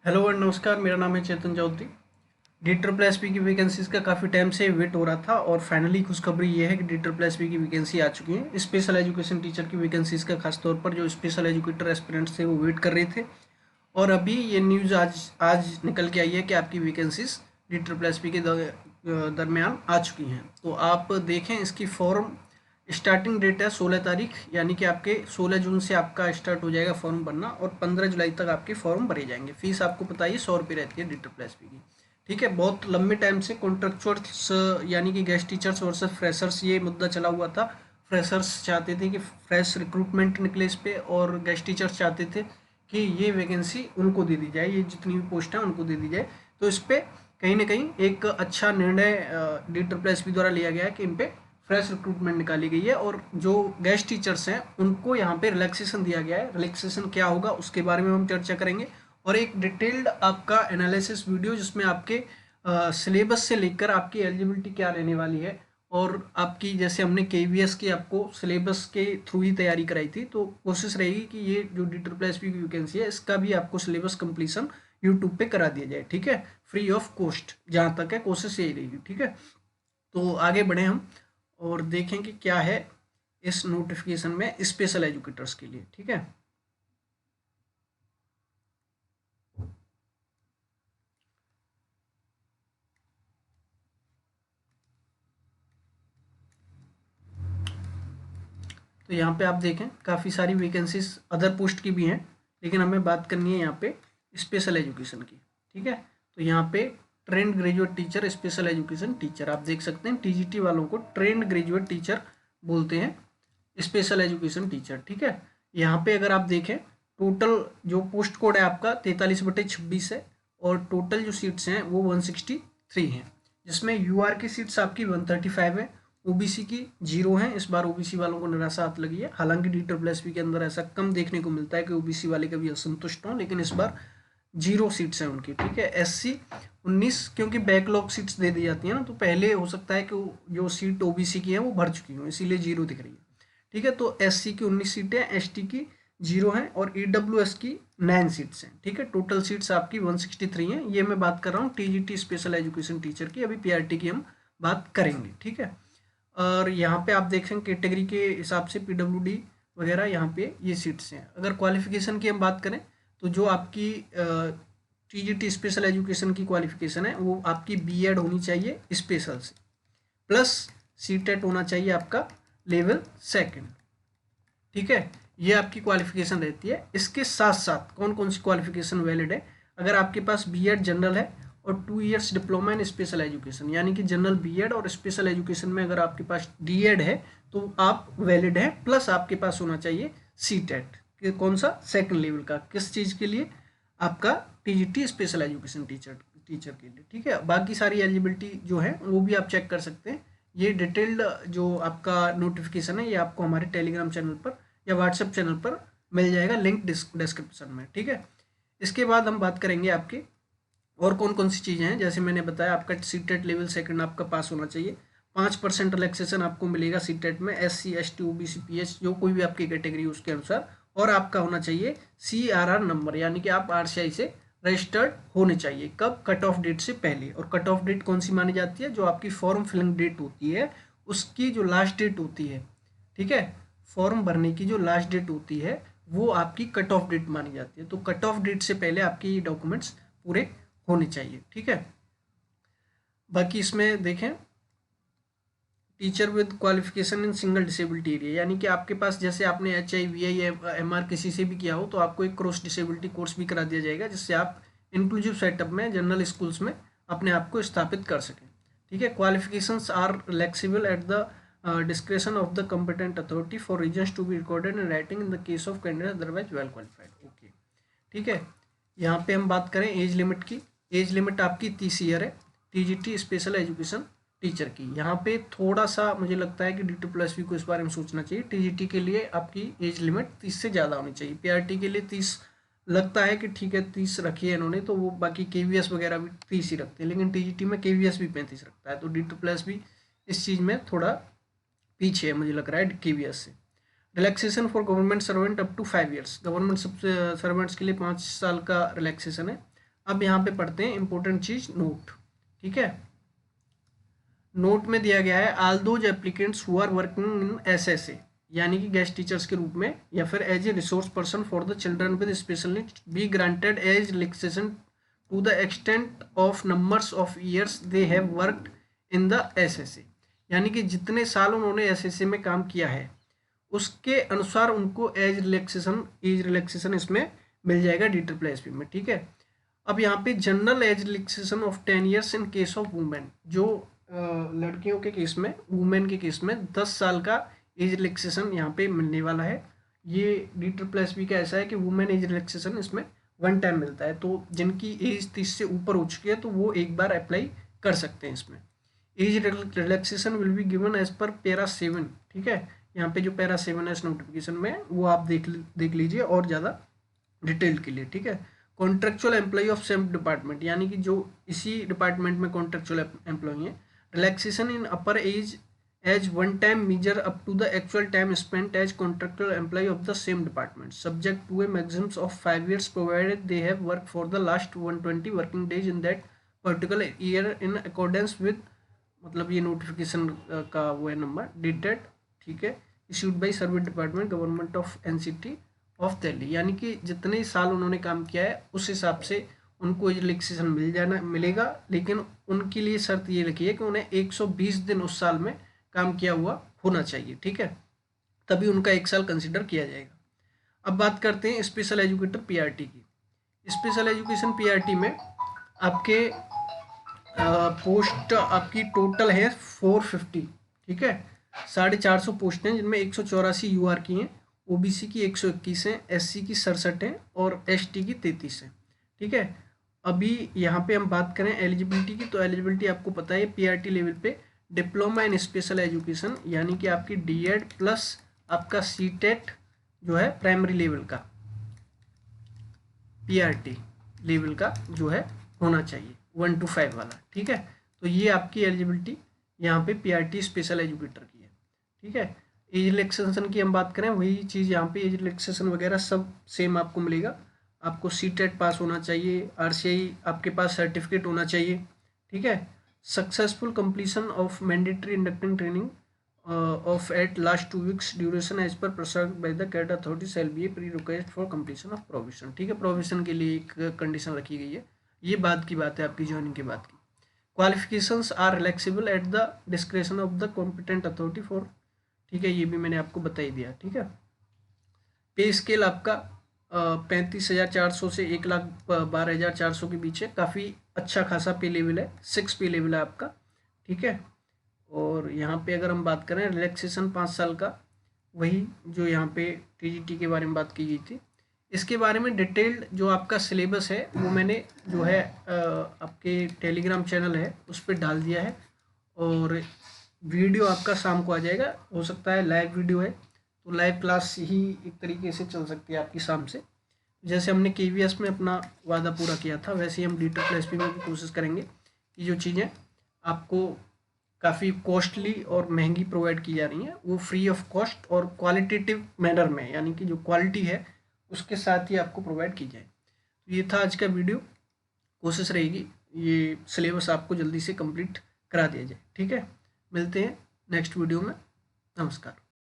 Hello और नमस्कार। मेरा नाम है Chetan Chaudhary. D triple S P की वैकेंसीज़ का काफ़ी टाइम से वेट हो रहा था और फाइनली खुशखबरी ये है कि डी ट्रिपल एस पी की वैकेंसी आ चुकी है। स्पेशल एजुकेशन टीचर की वैकेंसीज़ का खास तौर पर जो स्पेशल एजुकेटर एस्पिरेंट्स थे वो वेट कर रहे थे और अभी ये न्यूज़ आज आज निकल के आई है कि आपकी vacancies D triple S P के दरमियान आ चुकी हैं। तो आप देखें, इसकी फॉर्म स्टार्टिंग डेट है 16 तारीख, यानी कि आपके 16 जून से आपका स्टार्ट हो जाएगा फॉर्म भरना और 15 जुलाई तक आपके फॉर्म भरे जाएंगे। फीस आपको पता ही 100 रुपये रहती है डी ट्रिपल एस पी की। ठीक है, बहुत लंबे टाइम से कॉन्ट्रेक्चुअल्स यानी कि गेस्ट टीचर्स वर्सेस फ्रेशर्स ये मुद्दा चला हुआ था। फ्रेशर्स चाहते थे कि फ्रेश रिक्रूटमेंट निकले इस पे और गेस्ट टीचर्स चाहते थे कि ये वैकेंसी उनको दे दी जाए, ये जितनी भी पोस्ट हैं उनको दे दी जाए। तो इस पर कहीं ना कहीं एक अच्छा निर्णय डी ट्रिपल एस पी द्वारा लिया गया है कि इन पे फ्रेश रिक्रूटमेंट निकाली गई है और जो गेस्ट टीचर्स हैं उनको यहाँ पे रिलैक्सेशन दिया गया है। रिलैक्सेशन क्या होगा उसके बारे में हम चर्चा करेंगे और एक डिटेल्ड आपका एनालिसिस वीडियो जिसमें आपके सिलेबस से लेकर आपकी एलिजिबिलिटी क्या रहने वाली है और आपकी, जैसे हमने केवीएस की आपको सिलेबस के थ्रू ही तैयारी कराई थी, तो कोशिश रहेगी कि ये जो डी ट्रिपल एस पी की वैकेंसी है इसका भी आपको सिलेबस कंप्लीशन यूट्यूब पे करा दिया जाए। ठीक है, फ्री ऑफ कॉस्ट, जहाँ तक है कोशिश यही रहेगी। ठीक है, तो आगे बढ़े हम और देखें कि क्या है इस नोटिफिकेशन में स्पेशल एजुकेटर्स के लिए। ठीक है, तो यहाँ पे आप देखें काफ़ी सारी वैकेंसीज अदर पोस्ट की भी हैं, लेकिन हमें बात करनी है यहाँ पे स्पेशल एजुकेशन की। ठीक है, तो यहाँ पे trained graduate teacher, special education teacher, आप देख सकते हैं टीजीटी वालों को ट्रेंड ग्रेजुएट टीचर बोलते हैं, स्पेशल एजुकेशन टीचर। ठीक है, यहाँ पे अगर आप देखें टोटल जो पोस्ट कोड है आपका 43/26 है और टोटल जो सीट्स हैं वो 163 हैं, जिसमें यूआर की सीट्स आपकी 135 है, ओबीसी की 0 है। इस बार ओबीसी वालों को निराशा हाथ लगी है। हालांकि डी ट्रिपल एस पी के अंदर ऐसा कम देखने को मिलता है कि ओबीसी वाले कभी असंतुष्ट हों, लेकिन इस बार 0 सीट्स हैं उनकी। ठीक है, एससी 19, क्योंकि बैकलॉग सीट्स दे दी जाती हैं ना, तो पहले हो सकता है कि जो सीट ओबीसी की है वो भर चुकी हो, इसीलिए 0 दिख रही है। ठीक है, तो एससी की 19 सीटें, एसटी की 0 हैं और ईडब्ल्यूएस की 9 सीट्स हैं। ठीक है, टोटल सीट्स आपकी 163 हैं। ये मैं बात कर रहा हूँ टीजीटी स्पेशल एजुकेशन टीचर की, अभी पीआरटी की हम बात करेंगे। ठीक है, और यहाँ पे आप देखें कैटेगरी के हिसाब से पीडब्ल्यूडी वगैरह यहाँ पे ये सीट्स हैं। अगर क्वालिफिकेशन की हम बात करें तो जो आपकी टीजीटी स्पेशल एजुकेशन की क्वालिफिकेशन है वो आपकी बीएड होनी चाहिए स्पेशल से, प्लस सीटेट होना चाहिए आपका लेवल 2। ठीक है, ये आपकी क्वालिफिकेशन रहती है। इसके साथ साथ कौन कौन सी क्वालिफिकेशन वैलिड है, अगर आपके पास बीएड जनरल है और 2 years diploma in special education, यानी कि जनरल बीएड और स्पेशल एजुकेशन में अगर आपके पास डीएड है तो आप वैलिड है, प्लस आपके पास होना चाहिए सीटेट। कौन सा, सेकंड लेवल का, किस चीज़ के लिए, आपका टीजीटी स्पेशल एजुकेशन टीचर के लिए। ठीक है, बाकी सारी एलिजिबिलिटी जो है वो भी आप चेक कर सकते हैं। ये डिटेल्ड जो आपका नोटिफिकेशन है ये आपको हमारे टेलीग्राम चैनल पर या व्हाट्सएप चैनल पर मिल जाएगा, लिंक डिस्क्रिप्शन में। ठीक है, इसके बाद हम बात करेंगे आपकी और कौन कौन सी चीज़ें हैं। जैसे मैंने बताया आपका सीटेट लेवल 2 आपका पास होना चाहिए, 5% रिलैक्सेशन आपको मिलेगा सीटेट में, एससी एसटी ओबीसी पीएच जो कोई भी आपकी कैटेगरी उसके अनुसार, और आपका होना चाहिए सीआरआर नंबर, यानी कि आप आरसीआई से रजिस्टर्ड होने चाहिए। कब, कट ऑफ डेट से पहले। और कट ऑफ डेट कौन सी मानी जाती है, जो आपकी फॉर्म फिलिंग डेट होती है उसकी जो लास्ट डेट होती है। ठीक है, फॉर्म भरने की जो लास्ट डेट होती है वो आपकी कट ऑफ डेट मानी जाती है। तो कट ऑफ डेट से पहले आपके ये डॉक्यूमेंट्स पूरे होने चाहिए। ठीक है, बाकी इसमें देखें teacher with qualification in single disability area, यानी कि आपके पास जैसे आपने HIVI MR किसी से भी किया हो तो आपको एक क्रॉस डिसेबिलिटी कोर्स भी करा दिया जाएगा, जिससे आप इंक्लूसिव सेटअप में जनरल स्कूल्स में अपने आप को स्थापित कर सकें। ठीक है, qualifications are flexible at the discretion of the competent authority for reasons to be recorded in writing in the case of candidate otherwise well qualified. Okay, ठीक है, यहाँ पे हम बात करें एज लिमिट की। एज लिमिट आपकी 30 ईयर है टीजीटी स्पेशल एजुकेशन टीचर की। यहाँ पे थोड़ा सा मुझे लगता है कि DSSP को इस बारे में सोचना चाहिए। टीजीटी के लिए आपकी एज लिमिट 30 से ज़्यादा होनी चाहिए। पीआरटी के लिए 30 लगता है कि ठीक है 30 रखी है इन्होंने, तो वो बाकी केवीएस वगैरह भी 30 ही रखते हैं, लेकिन टीजीटी में केवीएस भी 35 रखता है, तो DSSP इस चीज़ में थोड़ा पीछे है मुझे लग रहा है केवीएस से। Relaxation for government servant up to 5 years, government servants के लिए 5 साल का रिलैक्सेशन है। अब यहाँ पे पढ़ते हैं इंपॉर्टेंट चीज नोट। ठीक है, नोट में दिया गया है all those applicants who are working in SSA, यानी कि गेस्ट टीचर्स के रूप में या फिर as a resource person for the children with special needs be granted age relaxation to the extent of numbers of years they have worked in the SSA, यानी कि जितने साल उन्होंने एसएसए में काम किया है उसके अनुसार उनको एज रिलैक्सेशन इसमें मिल जाएगा DSSP में। ठीक है, अब यहाँ पे general age relaxation of 10 years in case of women, जो लड़कियों के केस में, वुमेन के केस में 10 साल का एज रिलैक्सेशन यहाँ पे मिलने वाला है। ये DSSP का ऐसा है कि वुमेन एज रिलैक्सेशन इसमें 1 टाइम मिलता है, तो जिनकी एज 30 से ऊपर हो चुकी है तो वो एक बार अप्लाई कर सकते हैं इसमें। Age relaxation will be given as per para 7। ठीक है, यहाँ पे जो पैरा 7 है इस नोटिफिकेशन में वो आप देख लीजिए और ज़्यादा डिटेल के लिए। ठीक है, contractual employee of same department, यानी कि जो इसी डिपार्टमेंट में कॉन्ट्रेक्चुअल एम्प्लॉय हैं, relaxation in upper age as 1 time measure up to the actual time spent as contractual employee of the same department, subject to a maximum of 5 years provided they have worked for the last 120 working days in that particular year in accordance with, मतलब ये notification का वो है number dated, ठीक है, issued by service department government of NCT of Delhi, यानी कि जितने साल उन्होंने काम किया है उस हिसाब से उनको रिलैक्सेशन मिलेगा, लेकिन उनके लिए शर्त ये रखी है कि उन्हें 120 दिन उस साल में काम किया हुआ होना चाहिए। ठीक है, तभी उनका 1 साल कंसिडर किया जाएगा। अब बात करते हैं स्पेशल एजुकेटर पीआरटी की। स्पेशल एजुकेशन पीआरटी में आपके पोस्ट आपकी टोटल है 450। ठीक है, 450 पोस्ट हैं, जिनमें 184 यूआर की हैं, ओबीसी की 121 हैं, एससी की 67 हैं और एसटी की 33 हैं। ठीक है, अभी यहाँ पे हम बात करें एलिजिबिलिटी की, तो एलिजिबिलिटी आपको पता है पीआरटी लेवल पे डिप्लोमा इन स्पेशल एजुकेशन, यानी कि आपकी डीएड प्लस आपका सीटेट जो है प्राइमरी लेवल का, पीआरटी लेवल का जो है होना चाहिए 1 to 5 वाला। ठीक है, तो ये आपकी एलिजिबिलिटी यहाँ पे पीआरटी स्पेशल एजुकेटर की है। ठीक है, एज रिलैक्सेशन की हम बात करें, वही चीज़ यहाँ पे एज रिलैक्सेशन वगैरह सब सेम आपको मिलेगा। आपको सीटेट पास होना चाहिए, आरसीआई आपके पास सर्टिफिकेट होना चाहिए। ठीक है, successful completion of mandatory inducting training of at last 2 weeks duration as per prescribed by the CAT authority shall be a prerequisite for completion of provision। ठीक है, प्रोविजन के लिए एक कंडीशन रखी गई है, ये बात की बात है आपकी ज्वाइनिंग के बाद की। Qualifications are relaxable at the discretion of the competent authority for, ठीक है, ये भी मैंने आपको बता ही दिया। ठीक है, पे स्केल आपका 35,400 से 1,12,400 के बीच है, काफ़ी अच्छा खासा पे लेवल है, 6 पे लेवल है आपका। ठीक है, और यहाँ पे अगर हम बात करें रिलैक्सेशन 5 साल का, वही जो यहाँ पे टीजीटी के बारे में बात की गई थी, इसके बारे में डिटेल्ड जो आपका सिलेबस है वो मैंने जो है आपके टेलीग्राम चैनल है उस पर डाल दिया है, और वीडियो आपका शाम को आ जाएगा। हो सकता है लाइव वीडियो है तो लाइव क्लास ही एक तरीके से चल सकती है आपकी शाम से, जैसे हमने केवीएस में अपना वादा पूरा किया था वैसे ही हम DSSP में भी कोशिश करेंगे कि जो चीज़ें आपको काफ़ी कॉस्टली और महंगी प्रोवाइड की जा रही हैं वो फ्री ऑफ कॉस्ट और क्वालिटेटिव मैनर में, यानी कि जो क्वालिटी है उसके साथ ही आपको प्रोवाइड की जाए। तो ये था आज का वीडियो, कोशिश रहेगी ये सिलेबस आपको जल्दी से कंप्लीट करा दिया जाए। ठीक है, मिलते हैं नेक्स्ट वीडियो में, नमस्कार।